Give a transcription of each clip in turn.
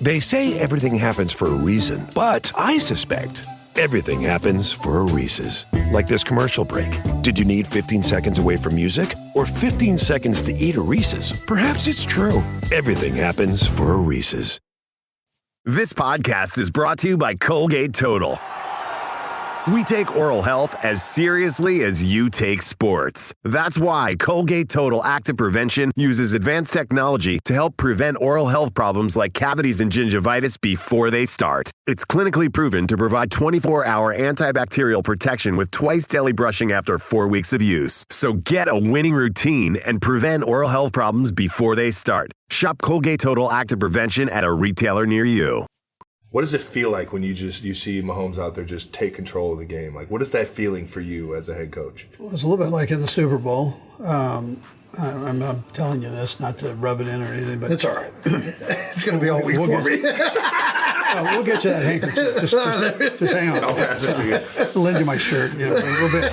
They say everything happens for a reason, but I suspect everything happens for a Reese's. Like this commercial break. Did you need 15 seconds away from music or 15 seconds to eat a Reese's? Perhaps it's true. Everything happens for a Reese's. This podcast is brought to you by Colgate Total. We take oral health as seriously as you take sports. That's why Colgate Total Active Prevention uses advanced technology to help prevent oral health problems like cavities and gingivitis before they start. It's clinically proven to provide 24-hour antibacterial protection with twice daily brushing after 4 weeks of use. So get a winning routine and prevent oral health problems before they start. Shop Colgate Total Active Prevention at a retailer near you. What does it feel like when you see Mahomes out there just take control of the game? Like, what is that feeling for you as a head coach? Well, it's a little bit like in the Super Bowl. I'm telling you this, not to rub it in or anything, but it's all right. It's going to be all week for me. We'll get you that handkerchief. Just hang on. I'll pass it to you. I'll lend you my shirt, a little bit.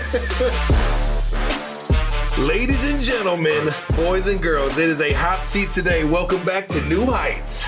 Ladies and gentlemen, boys and girls, it is a hot seat today. Welcome back to New Heights.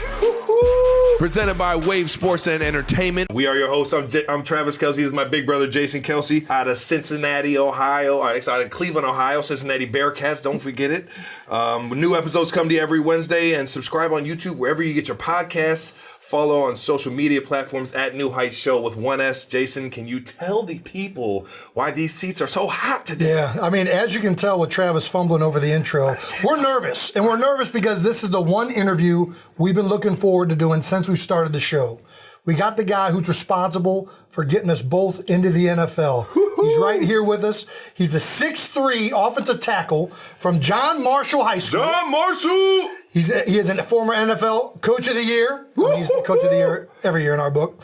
Presented by Wave Sports and Entertainment. We are your hosts. I'm Travis Kelce. This is my big brother, Jason Kelce, out of Cincinnati, Ohio. Out of Cleveland, Ohio. Cincinnati Bearcats, don't forget it. New episodes come to you every Wednesday, and subscribe on YouTube wherever you get your podcasts. Follow on social media platforms at New Heights Show with 1S. Jason, can you tell the people why these seats are so hot today? Yeah, I mean, as you can tell with Travis fumbling over the intro, we're nervous. And we're nervous because this is the one interview we've been looking forward to doing since we started the show. We got the guy who's responsible for getting us both into the NFL. He's right here with us. He's the 6'3" offensive tackle from John Marshall High School. John Marshall! He is a former NFL Coach of the Year. He's the Coach of the Year every year in our book.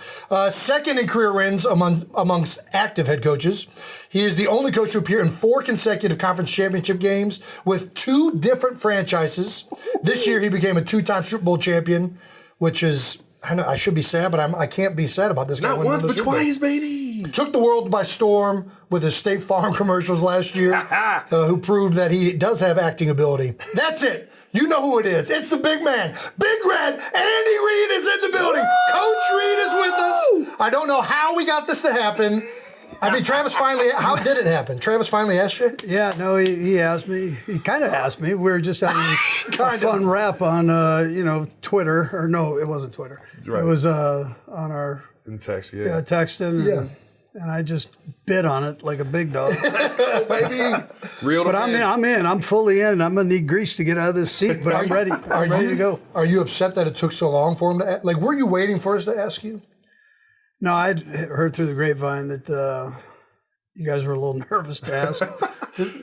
Second in career wins amongst active head coaches. He is the only coach to appear in 4 consecutive conference championship games with 2 different franchises. This year he became a 2-time Super Bowl champion, which is, I know I should be sad, but I can't be sad about this guy. Not once, but twice, baby. Took the world by storm with his State Farm commercials last year, who proved that he does have acting ability. That's it. You know who it is. It's the big man. Big Red. Andy Reid is in the building. Woo! Coach Reid is with us. I don't know how we got this to happen. I mean, how did it happen? Travis finally asked you? Yeah, no, he asked me. He kind of asked me. We were just having a fun rap on, Twitter. Or no, it wasn't Twitter. Right. It was on our... In text, yeah. Yeah, texting. Yeah. And I just bit on it like a big dog. Let's go, baby. But I'm in. I'm fully in. I'm going to need grease to get out of this seat, but I'm ready. I'm ready to go. Are you upset that it took so long for him to ask? Like, were you waiting for us to ask you? No, I'd heard through the grapevine that you guys were a little nervous to ask.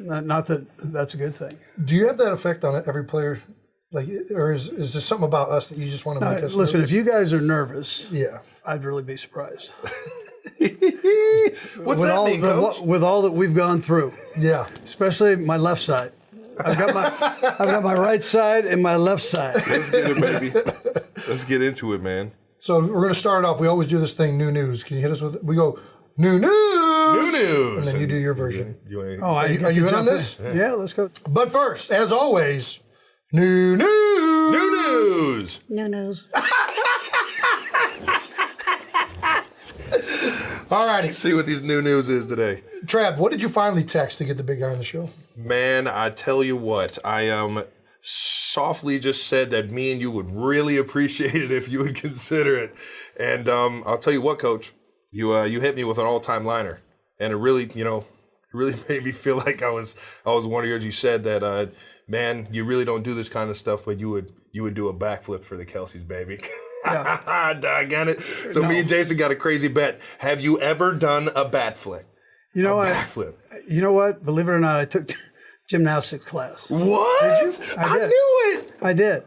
Not that that's a good thing. Do you have that effect on every player? Like, or is there something about us that you just want to make us listen, nervous? if you guys are nervous, yeah, I'd really be surprised. What's that mean, Coach? With all that we've gone through. Yeah. Especially my left side. I've got my right side and my left side. Let's get it, baby. Let's get into it, man. So we're going to start off. We always do this thing, new news. Can you hit us with it? We go, new news. New news. And then you do your version. Are you in on this? Yeah, let's go. But first, as always, new news. New news. New news. All righty. Let's see what these new news is today. Trav, what did you finally text to get the big guy on the show? Man, I tell you what, I softly just said that me and you would really appreciate it if you would consider it. And I'll tell you what, Coach, you hit me with an all-time liner, and it really made me feel like I was one of yours. You said that, man, you really don't do this kind of stuff, but you would do a backflip for the Kelce's, baby. Yeah. Doggone it. So me and Jason got a crazy bet. Have you ever done a bat flick? Backflip. You know what? Believe it or not, I took gymnastics class. What? Did you? I knew it. I did.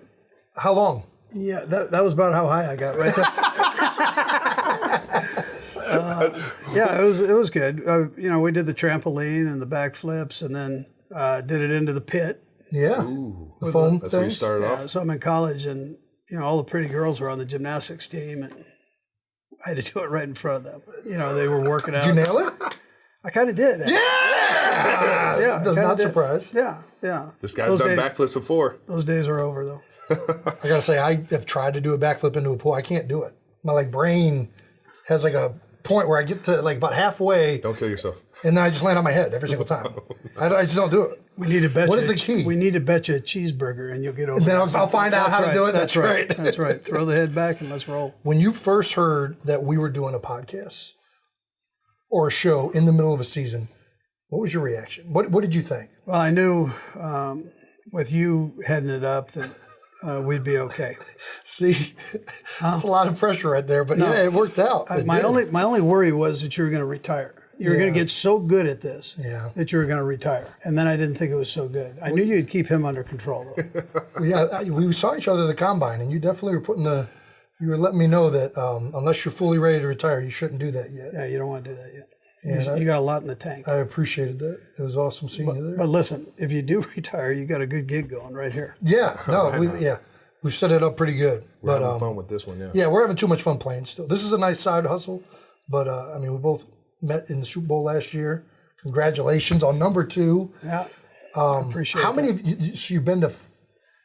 How long? Yeah, that was about how high I got right there. Yeah, it was good. We did the trampoline and the backflips, and then did it into the pit. Yeah. Ooh. The foam That's where you started off? So I'm in college, and all the pretty girls were on the gymnastics team, and I had to do it right in front of them. They were working out. Did you nail it? I kind of did. Yeah! Does not surprise. Yeah. This guy's done backflips before. Those days are over, though. I gotta say, I have tried to do a backflip into a pool. I can't do it. My brain has a point where I get to about halfway. Don't kill yourself. And then I just land on my head every single time. I just don't do it. We need to bet What you is the key? We need to bet you a cheeseburger, and you'll get over. And then it. I'll find out how to do it. That's right. That's right. Throw the head back and let's roll. When you first heard that we were doing a podcast or a show in the middle of a season, what was your reaction? What did you think? Well, I knew with you heading it up that we'd be okay. See, that's a lot of pressure right there, but yeah, it worked out. My only worry was that you were going to retire. You were going to get so good at this that you were going to retire. And then I didn't think it was so good. I knew you'd keep him under control, though. We saw each other at the combine, and you definitely were you were letting me know that unless you're fully ready to retire, you shouldn't do that yet. Yeah, you don't want to do that yet. And you got a lot in the tank. I appreciated that. It was awesome seeing you there. But listen, if you do retire, you got a good gig going right here. Yeah, we've set it up pretty good. We're having fun with this one, Yeah, we're having too much fun playing still. This is a nice side hustle, but we both met in the Super Bowl last year. Congratulations on number 2. Yeah, appreciate it. How many of you, so you've been to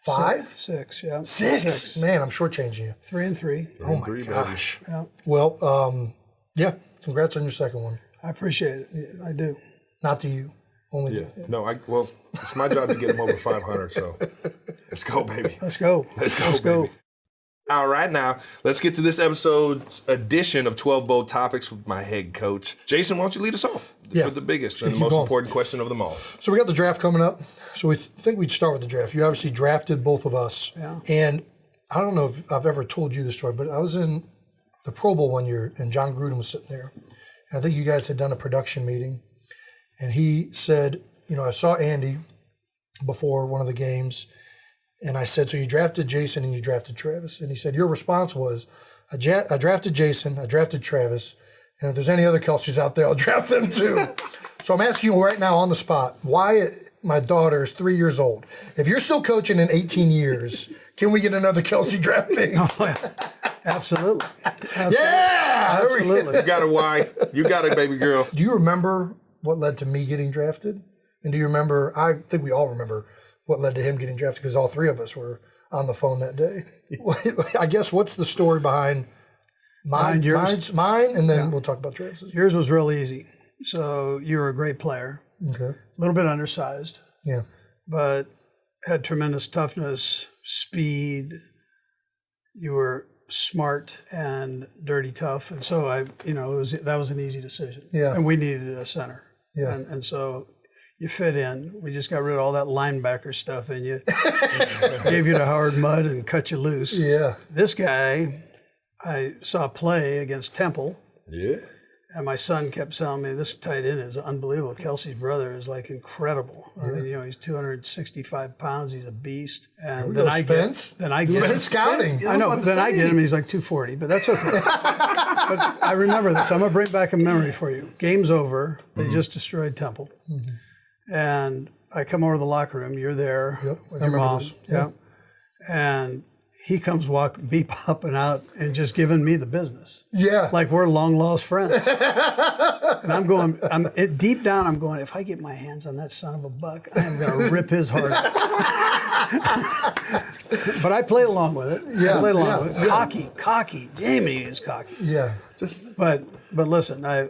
5? 6, yeah. 6? Man, I'm shortchanging you. 3 and 3. Oh my gosh. Yeah. Well, congrats on your second one. I appreciate it. I do. Not to you. Only to Yeah. No, it's my job to get him over 500, so let's go, baby. Let's go. Let's go. All right, now let's get to this episode's edition of 12 Bold Topics with my head coach. Jason, why don't you lead us off with the biggest and most important question of them all? So we got the draft coming up. So we think we'd start with the draft. You obviously drafted both of us. Yeah. And I don't know if I've ever told you this story, but I was in the Pro Bowl one year, and John Gruden was sitting there. And I think you guys had done a production meeting. And he said, I saw Andy before one of the games. And I said, so you drafted Jason and you drafted Travis. And he said, your response was, I drafted Jason, I drafted Travis, and if there's any other Kelces out there, I'll draft them too. So I'm asking you right now on the spot, why my daughter is 3 years old. If you're still coaching in 18 years, can we get another Kelce draft pick? Oh, yeah. Absolutely. Yeah! Absolutely. You got a why. You got it, baby girl. Do you remember what led to me getting drafted? And do you remember, I think we all remember, what led to him getting drafted, because all 3 of us were on the phone that day. I guess what's the story behind mine, and then we'll talk about Travis's. Yours was real easy. So you were a great player. Okay. A little bit undersized. Yeah. But had tremendous toughness, speed. You were smart and dirty tough. And so that was an easy decision. Yeah. And we needed a center. Yeah. And so you fit in. We just got rid of all that linebacker stuff in you. Gave you the hard mud and cut you loose. Yeah. This guy, I saw play against Temple. Yeah. And my son kept telling me, this tight end is unbelievable. Kelce's brother is incredible. I mean, he's 265 pounds. He's a beast. And then I get scouting. I know, but then I get him. He's 240, but that's okay. But I remember this. I'm going to bring back a memory for you. Game's over. They just destroyed Temple. Mm-hmm. And I come over to the locker room. You're there with your mom. Yeah. And he comes bebopping out and just giving me the business. Yeah. Like we're long lost friends. And deep down, I'm going, if I get my hands on that son of a buck, I am going to rip his heart out. But I played along with it. Yeah. I played along with it. Cocky. Jamie is cocky. Yeah. But listen, I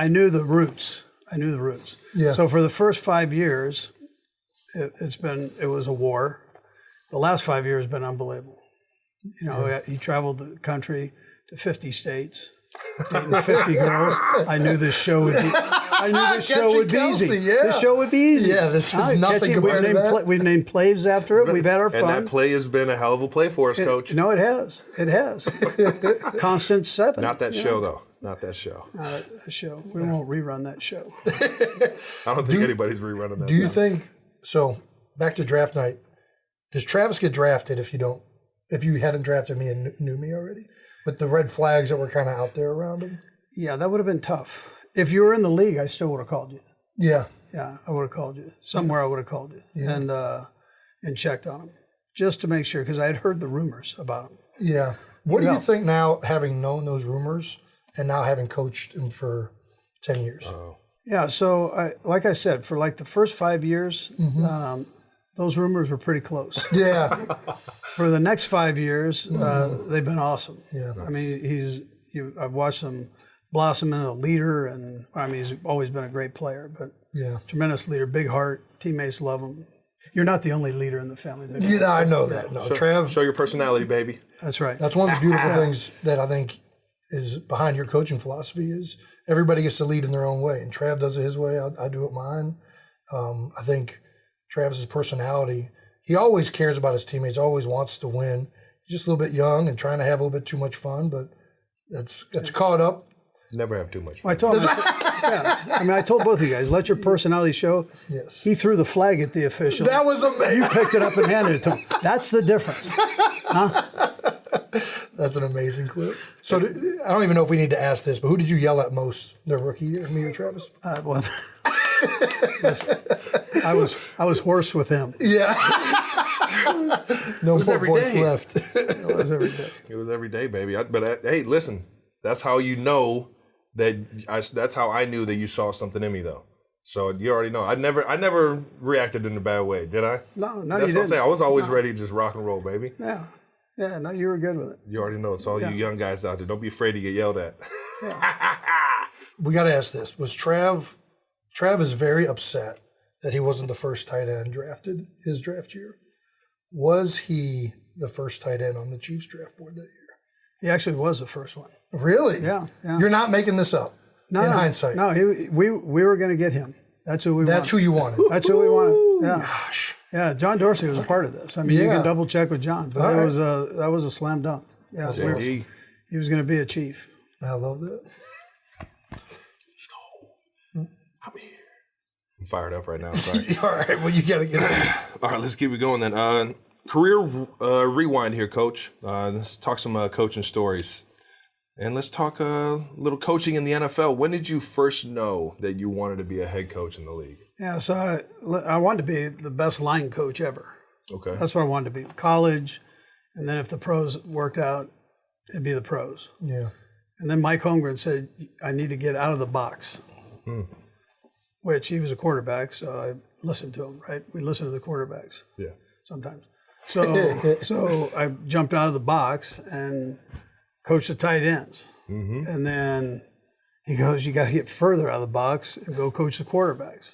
knew the roots. Yeah. So for the first 5 years, it was a war. The last 5 years have been unbelievable. He traveled the country to 50 states, dating 50 girls. I knew this show would be. Easy. Yeah. This show would be easy. Yeah, this is nothing compared to that. We've named plays after it. We've had our fun. And that play has been a hell of a play for us, Coach. No, it has. It has. Constant 7. Not that show, though. Not that show. Not that show. We won't rerun that show. I don't think anybody's rerunning that. Do you think so? Back to draft night. Does Travis get drafted if you hadn't drafted me and knew me already? With the red flags that were kind of out there around him? Yeah, that would have been tough. If you were in the league, I still would have called you. Yeah. Yeah, I would have called you. Somewhere I would have called you and checked on him just to make sure, because I had heard the rumors about him. Yeah. What do you think now, having known those rumors and now having coached him for 10 years? Yeah, so like I said, for the first 5 years, those rumors were pretty close. Yeah. For the next 5 years, they've been awesome. Yeah. I mean, I've watched him blossom into a leader, and I mean, he's always been a great player, but tremendous leader, big heart, teammates love him. You're not the only leader in the family. Yeah, I know that. No, Trav. Show your personality, baby. That's right. That's one of the beautiful things that I think is behind your coaching philosophy is everybody gets to lead in their own way. And Trav does it his way. I do it mine. I think Travis's personality, he always cares about his teammates, always wants to win. He's just a little bit young and trying to have a little bit too much fun, but that's caught up. Never have too much Well, fun. I told both of you guys, let your personality show. Yes. He threw the flag at the official. That was amazing. You picked it up and handed it to him. That's the difference. That's an amazing clip. So I don't even know if we need to ask this, but who did you yell at most their rookie year, me or Travis? Well, I was hoarse with him. Yeah. No more every voice day. left. It was every day. It was every day, baby. Hey, listen, that's how you know that's how I knew that you saw something in me, though. So you already know. I never reacted in a bad way, did I? No, That's you what didn't. I'm saying. I was always ready to just rock and roll, baby. Yeah. Yeah, no, you were good with it. You already know. It's all you young guys out there. Don't be afraid to get yelled at. We got to ask this. Was Trav is very upset that he wasn't the first tight end drafted his draft year. Was he the first tight end on the Chiefs draft board that year? He actually was the first one. Really? Yeah. You're not making this up in hindsight. No, we were going to get him. That's who we wanted. That's who you wanted. That's who we wanted. Yeah. Gosh. Yeah, John Dorsey was a part of this. I mean, you can double check with John, but that was a slam dunk. Yeah, He he was going to be a Chief. I love that. I'm fired up right now. Sorry. All right, well, you got to get it. All right, let's keep it going then. Career rewind here, Coach. Let's talk some coaching stories. And let's talk a little coaching in the NFL. When did you first know that you wanted to be a head coach in the league? Yeah, so I wanted to be the best line coach ever. Okay. That's what I wanted to be. College, and then if the pros worked out, it'd be the pros. Yeah. And then Mike Holmgren said, I need to get out of the box, which he was a quarterback, so I listened to him, right? We listen to the quarterbacks sometimes. So I jumped out of the box and coached the tight ends. And then he goes, you got to get further out of the box and go coach the quarterbacks.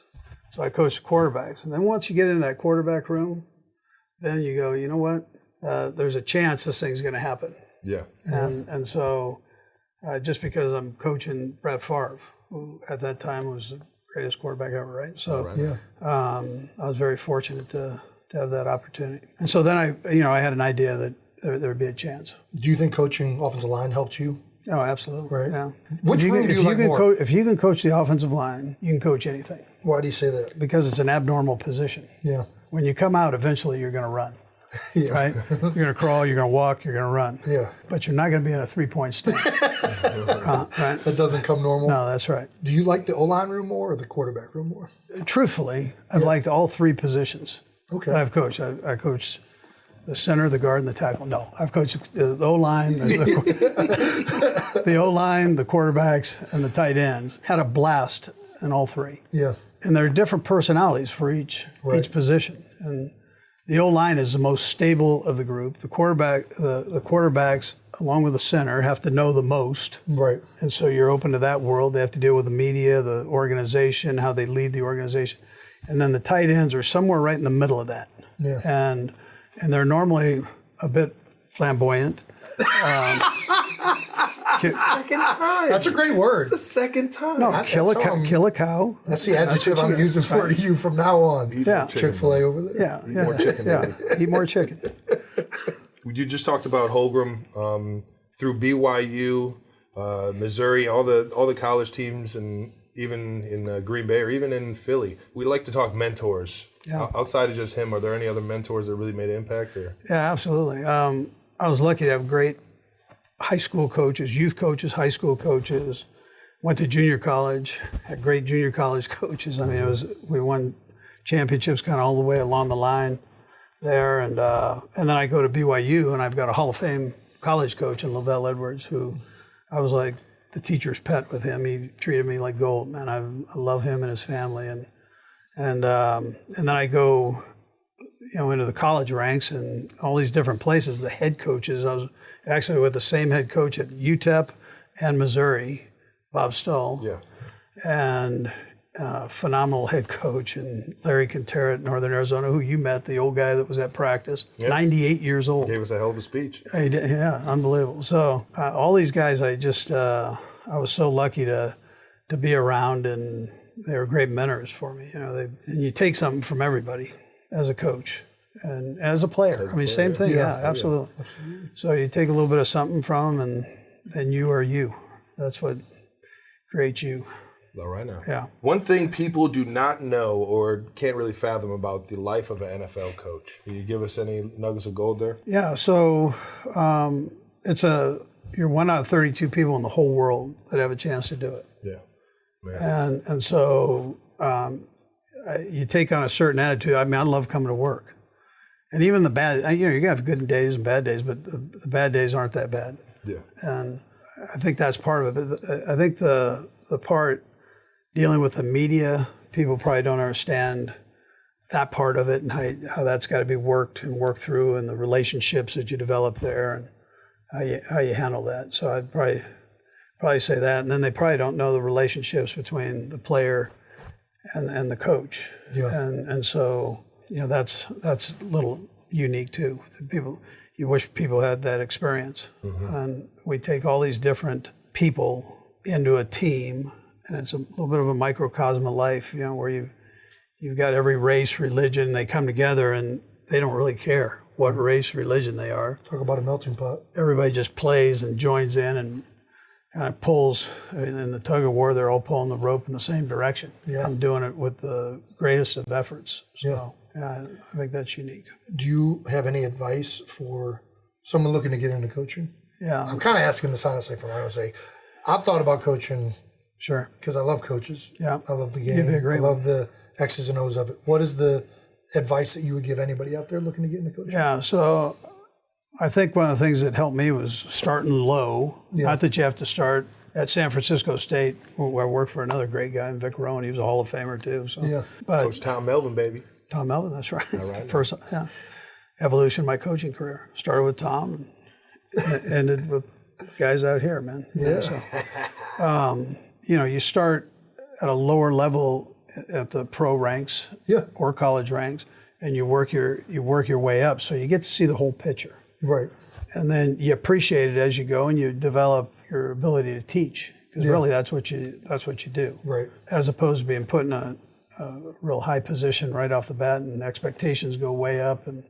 So I coached the quarterbacks. And then once you get into that quarterback room, then you go, you know what? There's a chance this thing's going to happen. Yeah. And so just because I'm coaching Brett Favre, who at that time was the greatest quarterback ever, right? So I was very fortunate to have that opportunity. And so then I had an idea that there would be a chance. Do you think coaching offensive line helped you? Oh, absolutely. Right. Yeah. Which room do you like more? If you can coach the offensive line, you can coach anything. Why do you say that? Because it's an abnormal position. Yeah. When you come out, eventually you're going to run. Yeah. Right? You're going to crawl, you're going to walk, you're going to run. Yeah. But you're not going to be in a three-point stance. Right? That doesn't come normal? No, that's right. Do you like the O-line room more or the quarterback room more? Truthfully, I've liked all three positions Okay. that I've coached. I coached the center, the guard, and the tackle. No, I've coached the O-line, the O-line, the quarterbacks, and the tight ends. Had a blast in all three. Yeah. And there are different personalities for each position. And the O-line is the most stable of the group. The quarterbacks, along with the center, have to know the most. Right. And so you're open to that world. They have to deal with the media, the organization, how they lead the organization. And then the tight ends are somewhere right in the middle of that. Yeah. And they're normally a bit flamboyant. Second time. That's a great word. It's the second time. No, kill a cow. That's the adjective I'm using for you from now on. Yeah. Chick-fil-A over there. Yeah. Eat more chicken, Eat more chicken. You just talked about Holmgren through BYU, Missouri, all the college teams, and even in Green Bay or even in Philly. We like to talk mentors. Yeah. Outside of just him, are there any other mentors that really made an impact? Or? Yeah, absolutely. I was lucky to have great high school coaches, youth coaches, high school coaches. Went to junior college, had great junior college coaches. I mean, we won championships kind of all the way along the line there. And then I go to BYU, and I've got a Hall of Fame college coach in Lavelle Edwards, who I was like the teacher's pet with him. He treated me like gold, man. I love him and his family. And then I go into the college ranks and all these different places, the head coaches. I was actually with the same head coach at UTEP and Missouri, Bob Stull. Yeah. And phenomenal head coach, and Larry Quintero at Northern Arizona, who you met, the old guy that was at practice, 98 years old. Gave us a hell of a speech. He did, yeah, unbelievable. So all these guys, I was so lucky to be around, and they were great mentors for me. And you take something from everybody as a coach and as a player. Same thing. Yeah, absolutely. So you take a little bit of something from them, and then you are you. That's what creates you. All right now. Yeah. One thing people do not know or can't really fathom about the life of an NFL coach. Can you give us any nuggets of gold there? Yeah. So you're one out of 32 people in the whole world that have a chance to do it. Yeah. Man. And so you take on a certain attitude. I love coming to work, and even the bad. You're gonna have good days and bad days, but the bad days aren't that bad. Yeah. And I think that's part of it. But I think the part dealing with the media, people probably don't understand that part of it and how that's got to be worked through, and the relationships that you develop there, and how you handle that. So I'd probably say that. And then they probably don't know the relationships between the player and the coach. Yeah. And so that's a little unique too. You wish people had that experience. Mm-hmm. And we take all these different people into a team, and it's a little bit of a microcosm of life, where you've got every race, religion, they come together and they don't really care what race, religion they are. Talk about a melting pot. Everybody just plays and joins in and kind of pulls. In the tug of war, they're all pulling the rope in the same direction. Yeah. I'm doing it with the greatest of efforts. So yeah, I think that's unique. Do you have any advice for someone looking to get into coaching? Yeah. I'm kind of asking this honestly for my own sake. I've thought about coaching. Sure. Because I love coaches. Yeah. I love the game. I love the X's and O's of it. What is the advice that you would give anybody out there looking to get into coaching? Yeah, so I think one of the things that helped me was starting low. Yeah. Not that you have to start at San Francisco State, where I worked for another great guy, Vic Rowan. He was a Hall of Famer too. So. Yeah. But Coach Tom Melvin, baby. Tom Melvin, that's right. All right. First, evolution of my coaching career. Started with Tom and ended with guys out here, man. Yeah. So, you start at a lower level at the pro ranks or college ranks, and you work your way up, so you get to see the whole picture. Right. And then you appreciate it as you go, and you develop your ability to teach, because really that's what you do. Right. As opposed to being put in a real high position right off the bat, and expectations go way up, and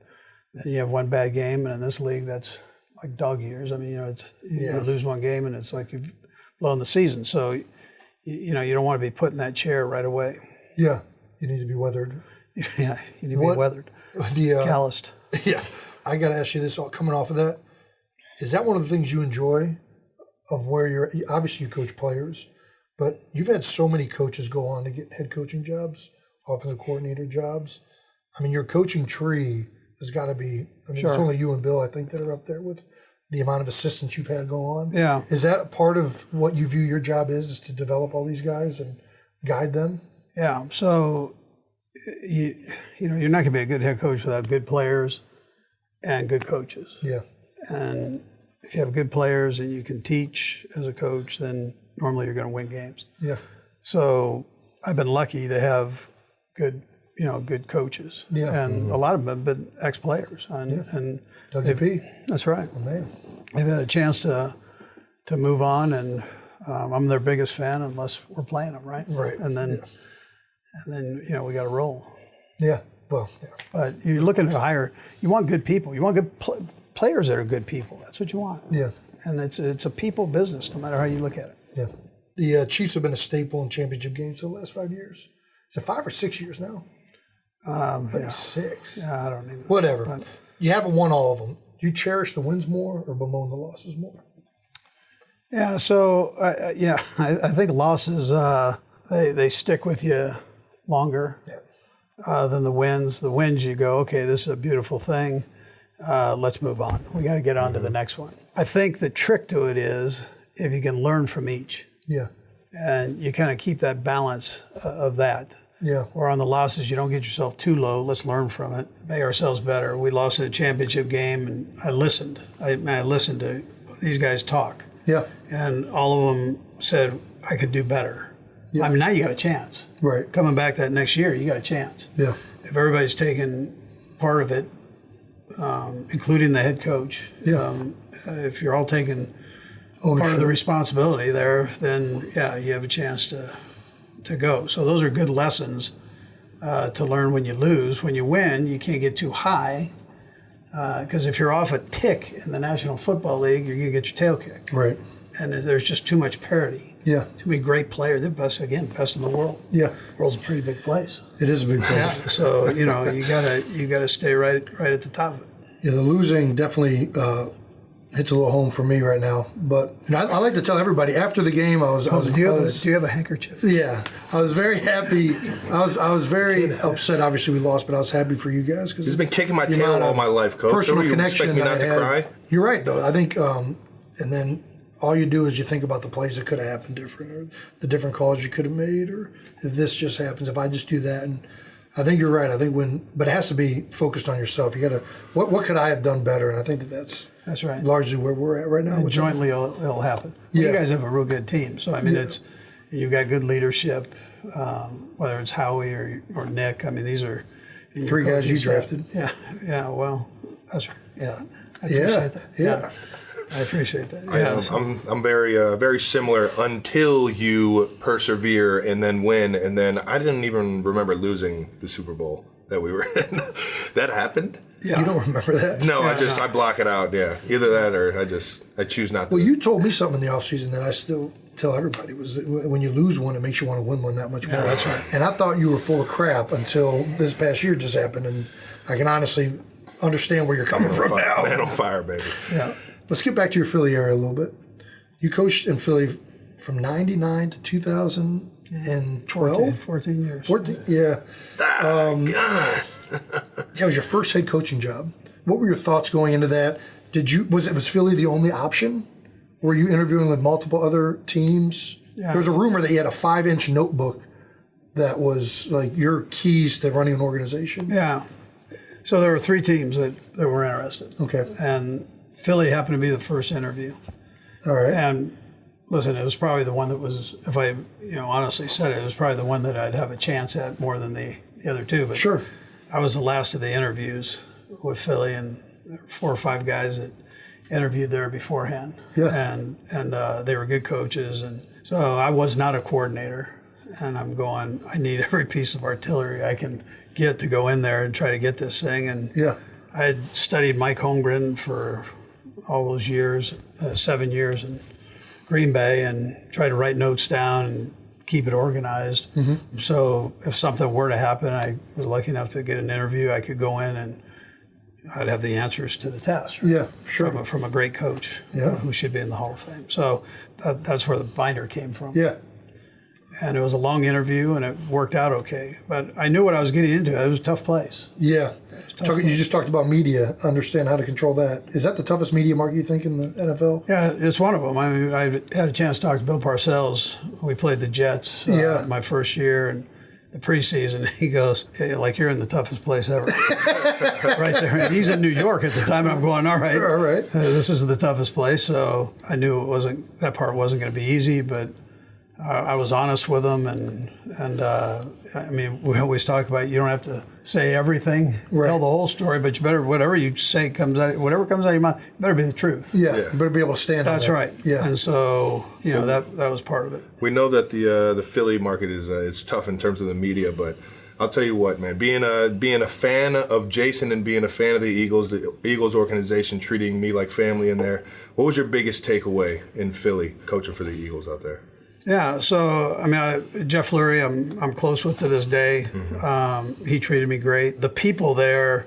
then you have one bad game, and in this league that's like dog years. You lose one game, and it's like you've blown the season. So. You don't want to be put in that chair right away. Yeah, you need to be weathered. Yeah, you need to be weathered. Calloused. Yeah, I got to ask you this. All coming off of that, is that one of the things you enjoy? Of where obviously you coach players, but you've had so many coaches go on to get head coaching jobs, offensive coordinator jobs. Your coaching tree has got to be. It's only you and Bill, I think, that are up there with the amount of assistants you've had go on. Yeah. Is that part of what you view your job is to develop all these guys and guide them? Yeah. So, you're not going to be a good head coach without good players and good coaches. Yeah. And if you have good players and you can teach as a coach, then normally you're going to win games. Yeah. So I've been lucky to have good coaches. Yeah. And a lot of them have been ex-players. And WP. That's right. Oh, man. They've had a chance to move on, and I'm their biggest fan unless we're playing them, right? Right. And then we got to roll. Yeah. Well, yeah. But you're looking to hire. You want good people. You want good players that are good people. That's what you want. Yeah. And it's a people business, no matter how you look at it. Yeah. The Chiefs have been a staple in championship games for the last 5 years. Is it 5 or 6 years now? Maybe 6. Yeah, I don't even know. Whatever. But you haven't won all of them. Do you cherish the wins more or bemoan the losses more? Yeah, so, I think losses, they stick with you longer than the wins. The wins, you go, okay, this is a beautiful thing. Let's move on. We got to get on to the next one. I think the trick to it is if you can learn from each. Yeah. And you kind of keep that balance of that. Yeah. Or on the losses, you don't get yourself too low. Let's learn from it, make ourselves better. We lost in a championship game, and I listened. I listened to these guys talk. Yeah. And all of them said, I could do better. Yeah. I mean, now you got a chance. Right. Coming back that next year, you got a chance. Yeah. If everybody's taking part of it, including the head coach, Yeah. If you're all taking Ownership. part of the responsibility there, then yeah, you have a chance to go. So those are good lessons to learn when you lose. When you win, you can't get too high because if you're off a tick in the National Football League, you're going to get your tail kicked. Right. And there's just too much parity. Yeah. Too many great players. They're best in the world. Yeah. The world's a pretty big place. It is a big place. Yeah. So you gotta stay right at the top of it. Yeah, the losing definitely hits a little home for me right now. But I like to tell everybody after the game, I was. Do you have a handkerchief? Yeah, I was very happy. I was very upset. Obviously, we lost, but I was happy for you guys because He's been kicking my tail all my life, Coach. Personal Don't you connection expect me not that I to had. cry? You're right, though. I think, and then all you do is you think about the plays that could have happened different, or the different calls you could have made, or if this just happens, if I just do that. And I think you're right. I think but it has to be focused on yourself. You got to, what could I have done better? And I think that's right. largely where we're at right now. And jointly, it'll happen. Yeah. You guys have a real good team. So, I mean, you've got good leadership, whether it's Howie or Nick. I mean, these are three guys you drafted. Yeah, well, that's right. Yeah, I appreciate that. Yeah. I appreciate that. I'm very very similar until you persevere and then win, and then I didn't even remember losing the Super Bowl that we were in. That happened? Yeah. You don't remember that? No, I block it out. Yeah, either that or I choose not to. Well, you told me something in the offseason that I still tell everybody was that when you lose one, it makes you want to win one that much more. Yeah, that's right. And I thought you were full of crap until this past year just happened, and I can honestly understand where you're coming from now. Man on fire, baby. Yeah. Let's get back to your Philly area a little bit. You coached in Philly from 99 to 2012? 14 years. 14, yeah. God. That was your first head coaching job. What were your thoughts going into that? Was Philly the only option? Were you interviewing with multiple other teams? Yeah. There was a rumor that you had a 5-inch notebook that was like your keys to running an organization. Yeah. So there were 3 teams that were interested. Okay. And Philly happened to be the first interview. All right. And listen, it was probably the one that was, if I honestly said it was probably the one that I'd have a chance at more than the other 2. But Sure. I was the last of the interviews with Philly, and there were 4 or 5 guys that interviewed there beforehand. Yeah. And they were good coaches. And so I was not a coordinator. And I'm going, I need every piece of artillery I can get to go in there and try to get this thing. And Yeah. I had studied Mike Holmgren for all those years, 7 years in Green Bay, and tried to write notes down and keep it organized. Mm-hmm. So if something were to happen, I was lucky enough to get an interview, I could go in and I'd have the answers to the test. Right? Yeah, sure. From a great coach who should be in the Hall of Fame. So that's where the binder came from. Yeah. And it was a long interview, and it worked out okay. But I knew what I was getting into. It was a tough place. Yeah. You just talked about media, understand how to control that. Is that the toughest media market you think in the NFL? Yeah, it's one of them. I mean, I had a chance to talk to Bill Parcells. We played the Jets my first year, and the preseason, he goes, hey, like, you're in the toughest place ever. Right there. And he's in New York at the time, and I'm going, all right. This is the toughest place. So I knew that part wasn't going to be easy, but I was honest with them, and I mean, we always talk about you don't have to say everything, tell the whole story, but you better, whatever you say whatever comes out of your mouth, better be the truth. Yeah. You better be able to stand on that. That's right. Yeah. And so, that was part of it. We know that the Philly market is it's tough in terms of the media, but I'll tell you what, man, being a fan of Jason and being a fan of the Eagles organization, treating me like family in there, what was your biggest takeaway in Philly, coaching for the Eagles out there? Yeah, so I mean, Jeff Lurie, I'm close with to this day. Mm-hmm. He treated me great. The people there,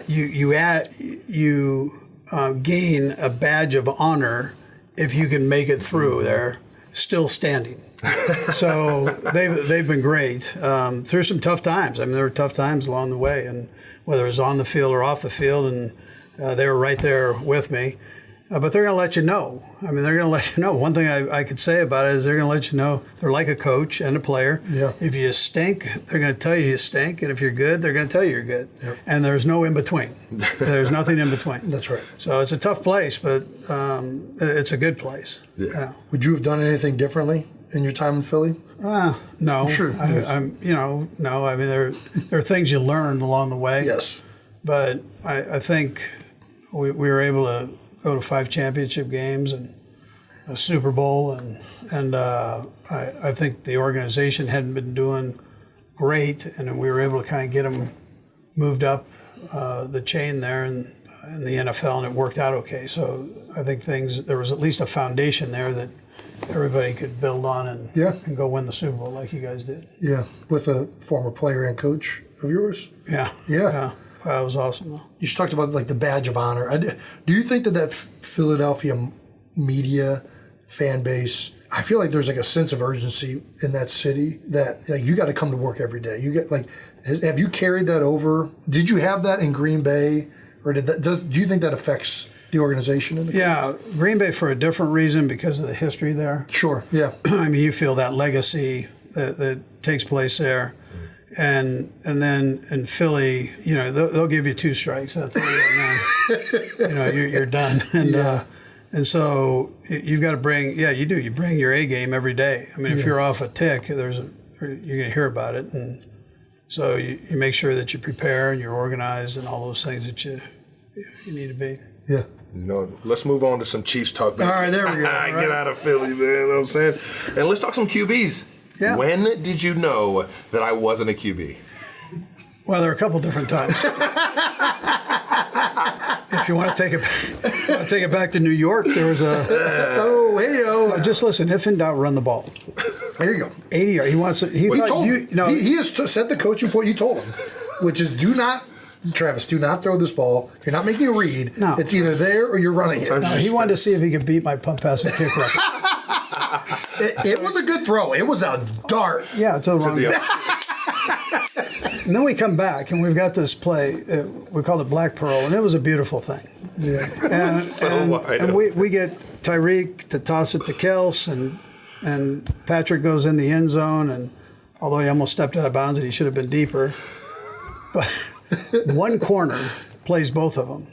you gain a badge of honor if you can make it through. They're still standing. So they've been great through some tough times. I mean, there were tough times along the way, and whether it was on the field or off the field, and they were right there with me. But they're going to let you know. I mean, they're going to let you know. One thing I could say about it is they're going to let you know they're like a coach and a player. Yeah. If you stink, they're going to tell you stink. And if you're good, they're going to tell you you're good. Yep. And there's no in between. There's nothing in between. That's right. So it's a tough place, but it's a good place. Yeah. Would you have done anything differently in your time in Philly? No. I'm sure. No. I mean, there are things you learn along the way. Yes. But I think we were able to go to 5 championship games and a Super Bowl, and I think the organization hadn't been doing great, and we were able to kind of get them moved up the chain there in the NFL, and it worked out okay. So I think there was at least a foundation there that everybody could build on and go win the Super Bowl like you guys did. Yeah, with a former player and coach of yours. Yeah. That was awesome, though. You talked about like the badge of honor. Do you think that Philadelphia media fan base? I feel like there's like a sense of urgency in that city that like you got to come to work every day. You get like, have you carried that over? Did you have that in Green Bay, or do you think that affects the organization in the country? Green Bay for a different reason because of the history there. Sure. Yeah. I mean, you feel that legacy that takes place there. And then in Philly, they'll give you 2 strikes. That's you're done. And so you've got to bring. Yeah, you do. You bring your A game every day. I mean, if you're off a tick, you're going to hear about it. And so you make sure that you prepare and you're organized and all those things that you need to be. Yeah. Let's move on to some Chiefs talk. All right, there we go. Get out of Philly, man. You know what I'm saying? And let's talk some QBs. Yeah. When did you know that I wasn't a QB? Well, there are a couple different times. If you want to take it back to New York, there was just listen. If in doubt, run the ball. There you go. 80 yards. He wants it. He has said the coaching point you told him, which is Travis, do not throw this ball. You're not making a read. No. It's either there or you're running it. No, he wanted to see if he could beat my punt, pass, and kick record. It was a good throw. It was a dart. Yeah, to the wrong guy. And then we come back, and we've got this play. We called it Black Pearl, and it was a beautiful thing. Yeah. And we get Tyreek to toss it to Kelce, and Patrick goes in the end zone, and although he almost stepped out of bounds and he should have been deeper, but one corner plays both of them.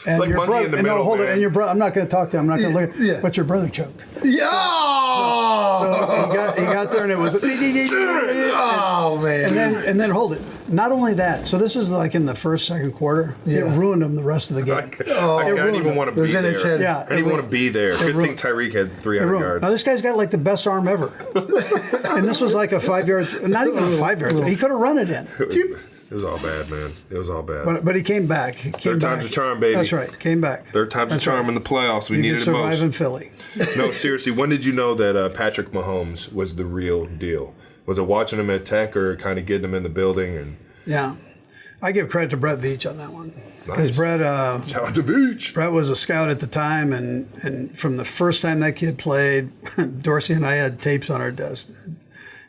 And like your monkey brother, in the middle, hold it. man. And your brother, I'm not going to talk to him. I'm not going to look at Yeah. but your brother choked. Yeah. So he got there and it was oh man. And then hold it. Not only that, so this is like in the first, second quarter. Yeah. It ruined him the rest of the game. I didn't even want to be It was in there. his head. Yeah, I didn't even want to be there. Good thing Tyreek had 300 yards. Now this guy's got like the best arm ever. And this was like a 5-yard, not even a 5-yard. He could have run it in. It was all bad, man. It was all bad. But he came back. Third time's a charm, baby. That's right. Came back. Third time's a charm in the playoffs. We You needed can it survive most. in Philly. No, seriously, when did you know that Patrick Mahomes was the real deal? Was it watching him at Tech or kind of getting him in the building? And Yeah. I give credit to Brett Veach on that one. Because Nice. Brett, shout out to Vooch. Brett was a scout at the time, and from the first time that kid played, Dorsey and I had tapes on our desk,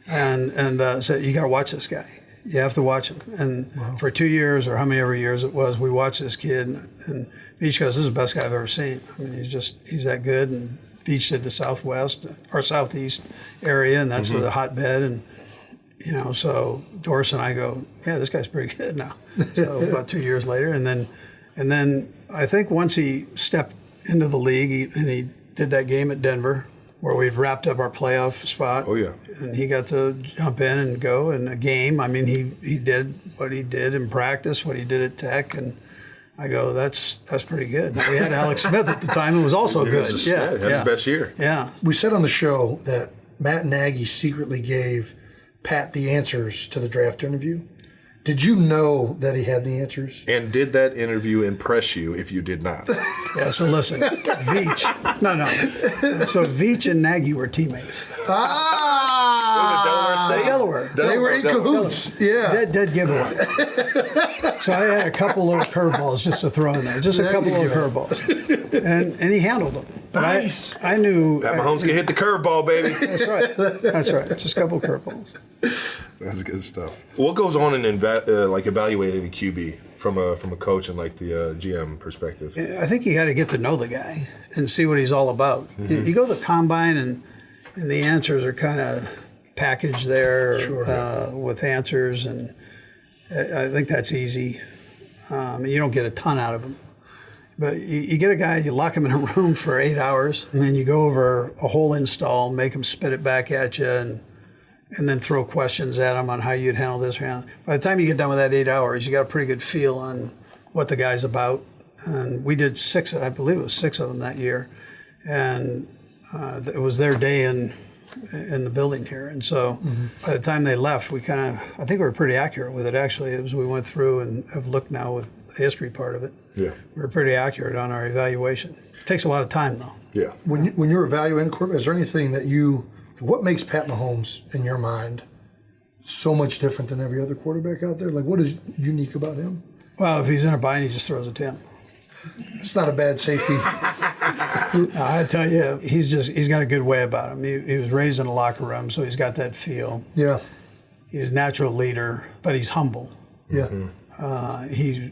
and said, you got to watch this guy. You have to watch him. And for 2 years, or how many ever years it was, we watched this kid, and Veach goes, this is the best guy I've ever seen. I mean, he's that good. And Veach did the Southwest or Southeast area, and that's the hotbed. And so Doris and I go, yeah, this guy's pretty good now. So about 2 years later, and then I think once he stepped into the league and he did that game at Denver where we'd wrapped up our playoff spot. Oh, yeah. And he got to jump in and go in a game. I mean, he did what he did in practice, what he did at Tech, and I go, that's pretty good. We had Alex Smith at the time, who was also good. He had his best year. Yeah. We said on the show that Matt Nagy secretly gave Pat the answers to the draft interview. Did you know that he had the answers? And did that interview impress you if you did not? Yeah, so listen, Veach. No. So Veach and Nagy were teammates. Was it Delaware State? Delaware. They were in cahoots. Yeah. Dead giveaway. So I had a couple little curveballs just to throw in there. Just a There couple you little go. curveballs. And he handled them. But Nice. I knew. Pat Mahomes can hit the curveball, baby. That's right. Just a couple curveballs. That's good stuff. What goes on in evaluating a QB from a coach and like the GM perspective? I think you got to get to know the guy and see what he's all about. You go to the combine and the answers are kind of packaged there with answers, and I think that's easy. You don't get a ton out of them. But you get a guy, you lock him in a room for 8 hours, and then you go over a whole install, make him spit it back at you, and then throw questions at him on how you'd handle this. By the time you get done with that 8 hours, you got a pretty good feel on what the guy's about. And we did 6, I believe it was 6 of them that year. And it was their day in the building here. And so by the time they left, I think we were pretty accurate with it, actually, as we went through and have looked now with the history part of it. Yeah. We were pretty accurate on our evaluation. It takes a lot of time, though. Yeah. When you're evaluating quarterback, is there anything that what makes Pat Mahomes, in your mind, so much different than every other quarterback out there? Like, what is unique about him? Well, if he's in a bind, he just throws it to him. It's not a bad safety. I tell you, he's got a good way about him. He was raised in a locker room, so he's got that feel. Yeah. He's a natural leader, but he's humble. Yeah. He's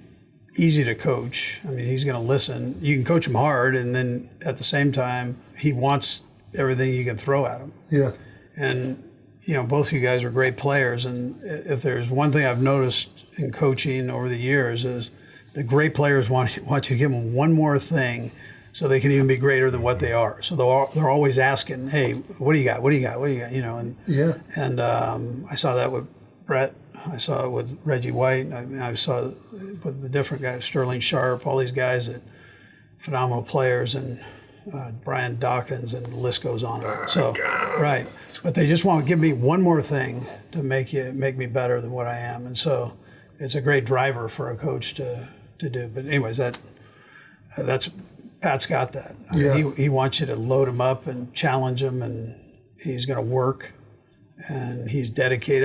easy to coach. I mean, he's going to listen. You can coach him hard, and then at the same time, he wants everything you can throw at him. Yeah. And, both of you guys are great players, and if there's one thing I've noticed in coaching over the years is the great players want you to give them one more thing so they can even be greater than what they are. So they're always asking, hey, what do you got? What do you got? What do you got? And I saw that with Brett. I saw it with Reggie White. I saw it with the different guys, Sterling Sharp, all these guys that phenomenal players, and Brian Dawkins, and the list goes on. Right. But they just want to give me one more thing to make me better than what I am. And so it's a great driver for a coach to do. But anyways, that's Pat's got that. He wants you to load him up and challenge him, and he's going to work, and he's dedicated.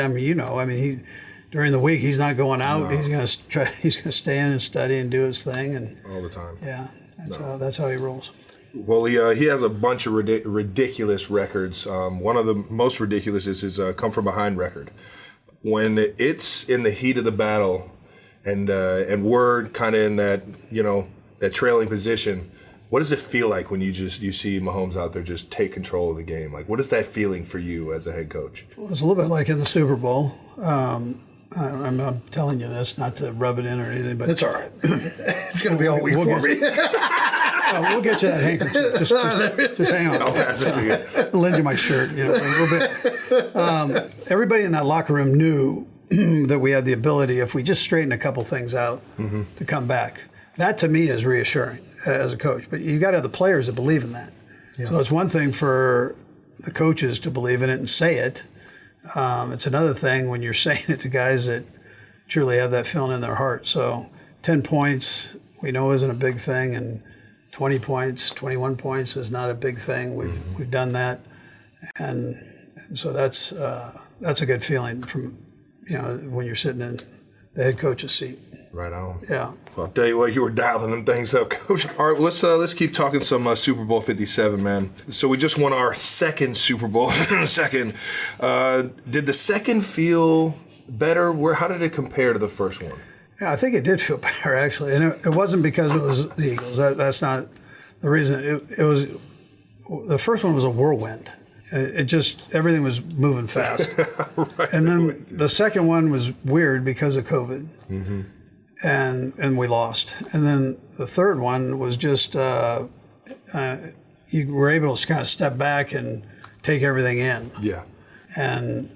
During the week he's not going out. No. He's going to stay in and study and do his thing, and all the time. Yeah, that's how he rolls. Well, he has a bunch of ridiculous records. One of the most ridiculous is his come from behind record. When it's in the heat of the battle, and we're kind of in that that trailing position, what does it feel like when you see Mahomes out there just take control of the game? Like, what is that feeling for you as a head coach? Well, it's a little bit like in the Super Bowl. I'm telling you this not to rub it in or anything, but it's all right. It's going to be all week for me. We'll get you that handkerchief. Just hang on. I'll pass it to you. I'll lend you my shirt. A little bit. Everybody in that locker room knew that we had the ability, if we just straighten a couple things out, to come back. That to me is reassuring as a coach. But you've got to have the players that believe in that. Yeah. So it's one thing for the coaches to believe in it and say it. It's another thing when you're saying it to guys that truly have that feeling in their heart. So 10 points we know isn't a big thing, and 20 points, 21 points is not a big thing. We've done that, and so that's a good feeling from when you're sitting in the head coach's seat. Right on. Yeah. Well, I'll tell you what, you were dialing them things up, Coach. All right, let's keep talking some Super Bowl 57, man. So we just won our second Super Bowl. Did the second feel better? How did it compare to the first one? Yeah, I think it did feel better, actually. And it wasn't because it was the Eagles. That's not the reason. It was the first one was a whirlwind. It just, everything was moving fast. Right. And then the second one was weird because of COVID. Mm-hmm. And we lost. And then the third one was just, you were able to kind of step back and take everything in. Yeah. And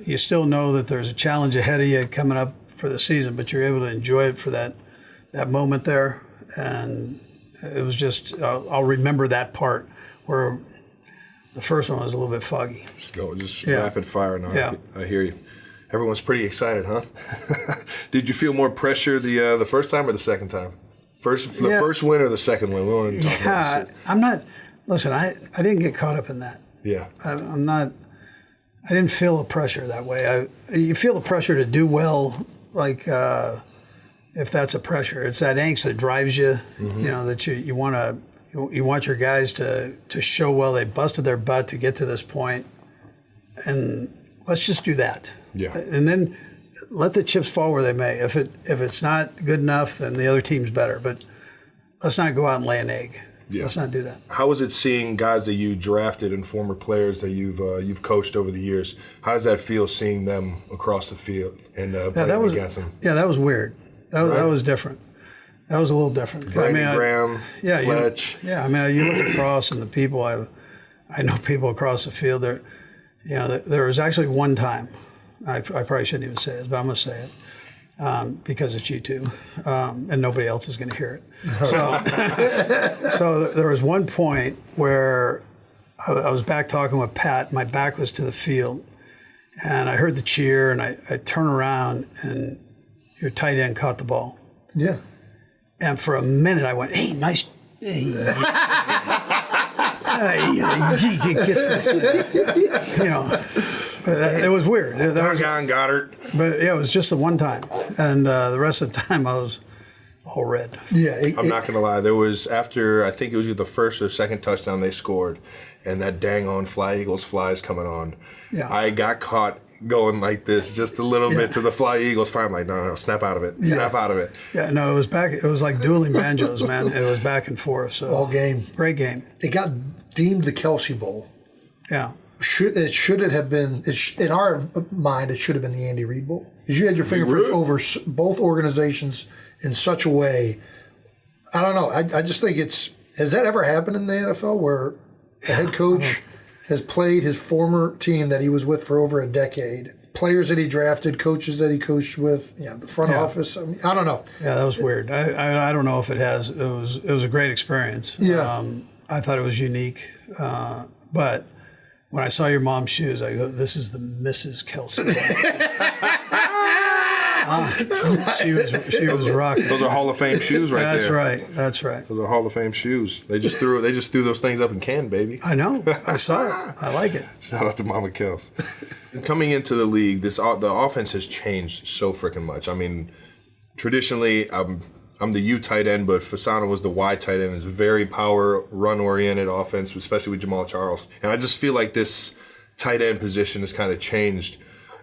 you still know that there's a challenge ahead of you coming up for the season, but you're able to enjoy it for that moment there. And it was just, I'll remember that part where the first one was a little bit foggy. Just rapid fire now. Yeah. I hear you. Everyone's pretty excited, huh? Did you feel more pressure the first time or the second time? First win or the second win? We want to talk about this. I'm not. Listen, I didn't get caught up in that. Yeah. I'm not. I didn't feel the pressure that way. You feel the pressure to do well, like if that's a pressure. It's that angst that drives you. Mm-hmm. That you want to. You want your guys to show well. They busted their butt to get to this point, and let's just do that. Yeah. And then let the chips fall where they may. If it's not good enough, then the other team's better. But let's not go out and lay an egg. Yeah. Let's not do that. How is it seeing guys that you drafted and former players that you've coached over the years? How does that feel seeing them across the field and playing against them? Yeah, that was weird. That was different. That was a little different. Brandon Graham, Fletch. You look across and the people I know people across the field. There was actually one time. I probably shouldn't even say it, but I'm going to say it because it's you two, and nobody else is going to hear it. So there was one point where I was back talking with Pat. My back was to the field, and I heard the cheer, and I turn around, and your tight end caught the ball. Yeah. And for a minute, I went, "Hey, nice." Hey, you can get this. But it was weird. Goddard. But yeah, it was just the one time, and the rest of the time I was all red. Yeah, I'm not gonna lie. There was after I think it was the first or second touchdown they scored, and that dang on Fly Eagles flies coming on. Yeah. I got caught going like this just a little bit to the Fly Eagles fire. I'm like, no, snap out of it. Snap out of it. Yeah, no, it was back. It was like dueling banjos, man. It was back and forth. So all game. Great game. It got deemed the Kelce Bowl. Yeah. Should it have been? In our mind, it should have been the Andy Reid Bowl. Because you had your fingerprints over both organizations in such a way. I don't know. I just think has that ever happened in the NFL where a head coach has played his former team that he was with for over a decade, players that he drafted, coaches that he coached with, the front office. I mean, I don't know. Yeah, that was weird. I don't know if it has. It was a great experience. Yeah. I thought it was unique, but when I saw your mom's shoes, I go, "This is the Mrs. Kelce." She was rocking. Those are Hall of Fame shoes right there. That's right. Those are Hall of Fame shoes. They just threw those things up in Cannes, baby. I know. I saw it. I like it. Shout out to Mama Kels. Coming into the league, the offense has changed so freaking much. I mean, traditionally, I'm the U tight end, but Fasano was the Y tight end. It's a very power, run-oriented offense, especially with Jamal Charles. And I just feel like this tight end position has kind of changed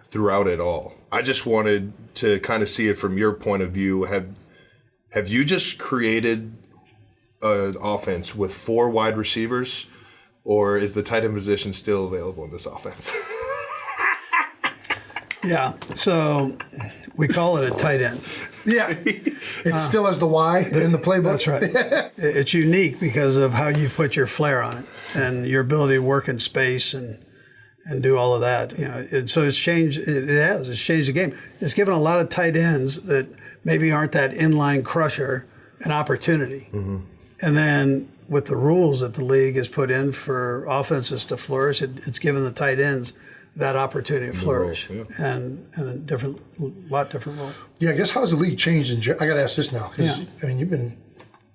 throughout it all. I just wanted to kind of see it from your point of view. Have you just created an offense with 4 wide receivers, or is the tight end position still available in this offense? Yeah, so we call it a tight end. Yeah, it still has the Y in the playbook. That's right. It's unique because of how you put your flair on it and your ability to work in space and do all of that. So it's changed. It has. It's changed the game. It's given a lot of tight ends that maybe aren't that inline crusher an opportunity. Mm-hmm. And then with the rules that the league has put in for offenses to flourish, it's given the tight ends that opportunity to flourish and a lot different role. Yeah, I guess how's the league changed? I got to ask this now because you've been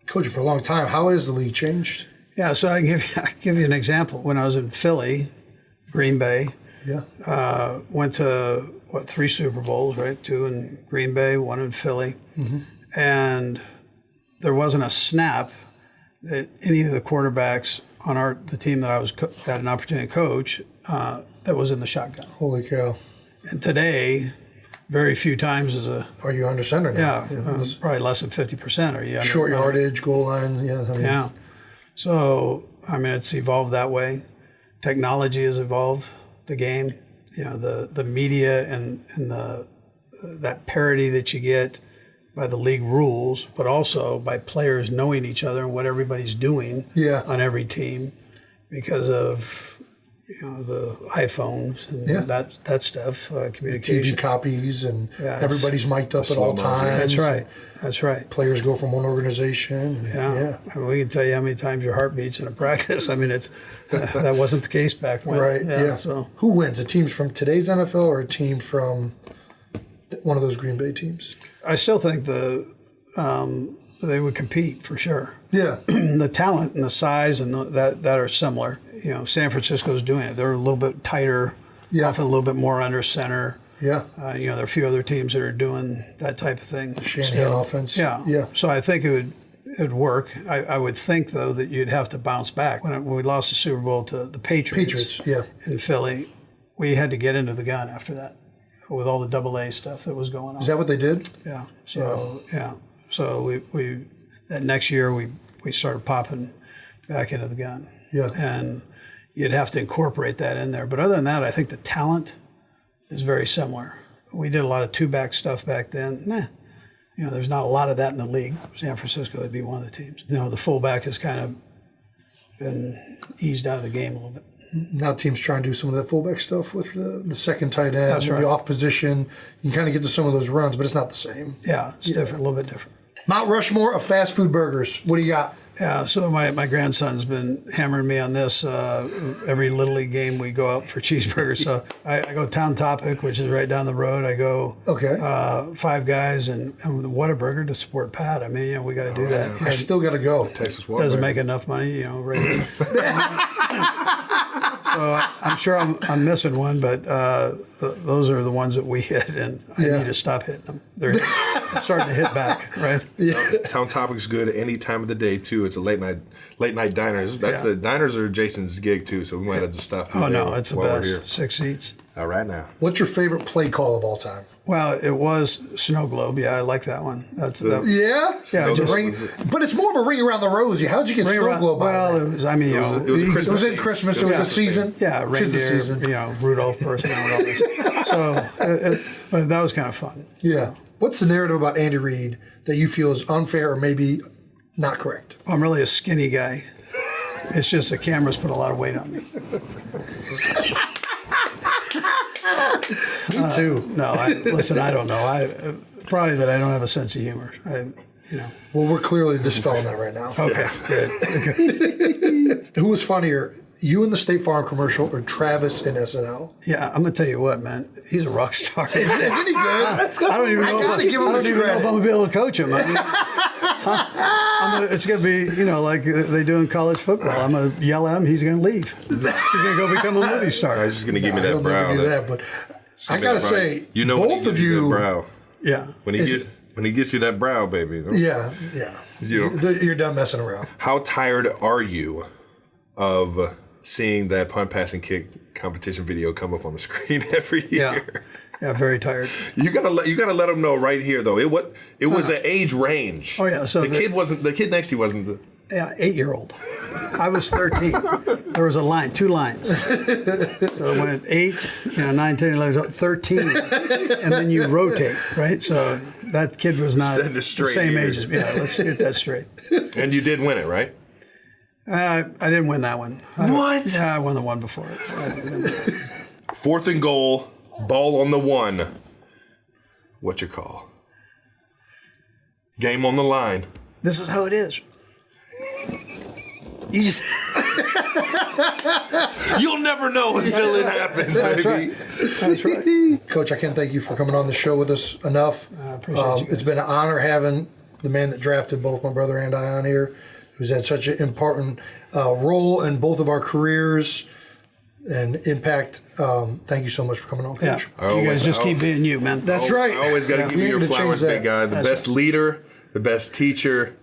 coaching for a long time. How has the league changed? Yeah, so I give you an example. When I was in Philly, Green Bay, went to 3 Super Bowls, right? 2 in Green Bay, 1 in Philly, and there wasn't a snap that any of the quarterbacks on the team that I had an opportunity to coach that was in the shotgun. Holy cow! And today, very few times Are you under center now? Yeah, probably less than 50%. Are you under short yardage, goal line? Yeah. So it's evolved that way. Technology has evolved the game. The media and that parity that you get by the league rules, but also by players knowing each other and what everybody's doing on every team because of the iPhones and that stuff, communication. TV copies and everybody's mic'd up at all times. That's right. Players go from one organization. Yeah. We can tell you how many times your heart beats in a practice. It's that wasn't the case back then. Right. Yeah. So who wins? A team from today's NFL or a team from one of those Green Bay teams? I still think they would compete for sure. Yeah. The talent and the size and that are similar. San Francisco's doing it. They're a little bit tighter, often a little bit more under center. Yeah. There are a few other teams that are doing that type of thing. Shanahan offense. Yeah. So I think it would work. I would think, though, that you'd have to bounce back. When we lost the Super Bowl to the Patriots yeah. in Philly, we had to get into the gun after that. with all the AA stuff that was going on. Is that what they did? Yeah. So So we that next year we started popping back into the gun. Yeah. And you'd have to incorporate that in there. But other than that, I think the talent is very similar. We did a lot of two-back stuff back then. There's not a lot of that in the league. San Francisco would be one of the teams. The fullback has kind of been eased out of the game a little bit. Now teams try and do some of that fullback stuff with the second tight end, That's right. the off position. You can kind of get to some of those runs, but it's not the same. Yeah, it's different, a little bit different. Mount Rushmore of fast food burgers. What do you got? Yeah, so my grandson's been hammering me on this. Every Little League game we go out for cheeseburgers. So I go Town Topic, which is right down the road. I go Five Guys and Whataburger to support Pat. I mean, we got to do that. I still got to go. Texas Whataburger doesn't make enough money, right? So I'm sure I'm missing one, but those are the ones that we hit, and I need to stop hitting them. They're starting to hit back, right? Town Topic's good any time of the day too. It's a late night diners. The diners are Jason's gig too, so we might have to stop. Oh no, it's the best. 6 seats. All right now. What's your favorite play call of all time? Well, it was Snow Globe. Yeah, I like that one. Yeah, just but it's more of a ring around the rosy. How'd you get Snow Globe? Well, it was. I mean, it was in Christmas. It was a season. Yeah, Tis the reindeer. season. Rudolph person and all this. So, but that was kind of fun. Yeah. What's the narrative about Andy Reid that you feel is unfair or maybe not correct? I'm really a skinny guy. It's just the cameras put a lot of weight on me. Me too. No, listen, I don't know. Probably that I don't have a sense of humor. Well, we're clearly dispelling that right now. Okay, good. Who was funnier, you in the State Farm commercial or Travis in SNL? Yeah, I'm gonna tell you what, man. He's a rock star. Isn't he good? I don't even know if I'm gonna be able to coach him. It's gonna be, like they do in college football. I'm gonna yell at him. He's gonna leave. He's gonna go become a movie star. He's just gonna give me that brow. Never do that, but I gotta say, both of you. Brow. Yeah. When he gets you that brow, baby. Yeah. You're done messing around. How tired are you of seeing that punt, pass, and kick competition video come up on the screen every year? Yeah, very tired. You gotta let them know right here though. It was an age range. Oh yeah, so the kid next to you wasn't. 8-year-old. I was 13. There was a line, 2 lines. So it went 8, 9, 10, 11, 13, and then you rotate, right? So that kid was not the same age as me. Yeah, let's get that straight. And you did win it, right? I didn't win that one. What? Yeah, I won the one before it. 4th and goal, ball on the 1. What's your call? Game on the line. This is how it is. You just You'll never know until it happens, That's baby. right. That's right. Coach, I can't thank you for coming on the show with us enough. I appreciate you. It's been an honor having the man that drafted both my brother and I on here, who's had such an important role in both of our careers and impact. Thank you so much for coming on, Coach. Yeah. You guys just keep being you, man. That's right. I always got to give you your flowers, big guy. The best leader, the best teacher,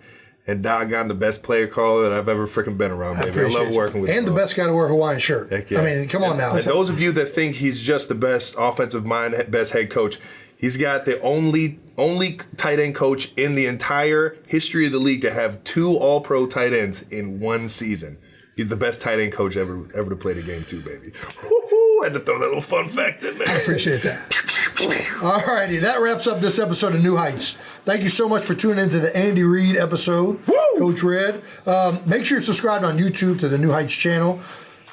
and doggone the best player caller that I've ever freaking been around, baby. I love working with you. And the best guy to wear a Hawaiian shirt. Heck yeah. I mean, come on now. And those of you that think he's just the best offensive mind, best head coach, he's got the only tight end coach in the entire history of the league to have 2 All-Pro tight ends in one season. He's the best tight end coach ever to play the game too, baby. Woo-hoo! I had to throw that little fun fact in there. I appreciate that. All righty, that wraps up this episode of New Heights. Thank you so much for tuning into the Andy Reid episode, Woo! Coach Red. Make sure you're subscribed on YouTube to the New Heights channel,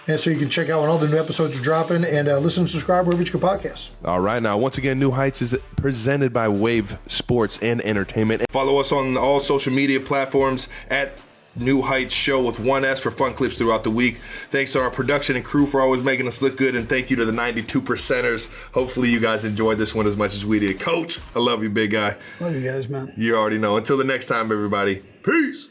and so you can check out when all the new episodes are dropping, and listen and subscribe wherever you get podcasts. All right, now, once again, New Heights is presented by Wave Sports and Entertainment. Follow us on all social media platforms at New Heights Show with 1S for fun clips throughout the week. Thanks to our production and crew for always making us look good, and thank you to the 92%ers. Hopefully you guys enjoyed this one as much as we did. Coach, I love you, big guy. Love you guys, man. You already know. Until the next time, everybody. Peace.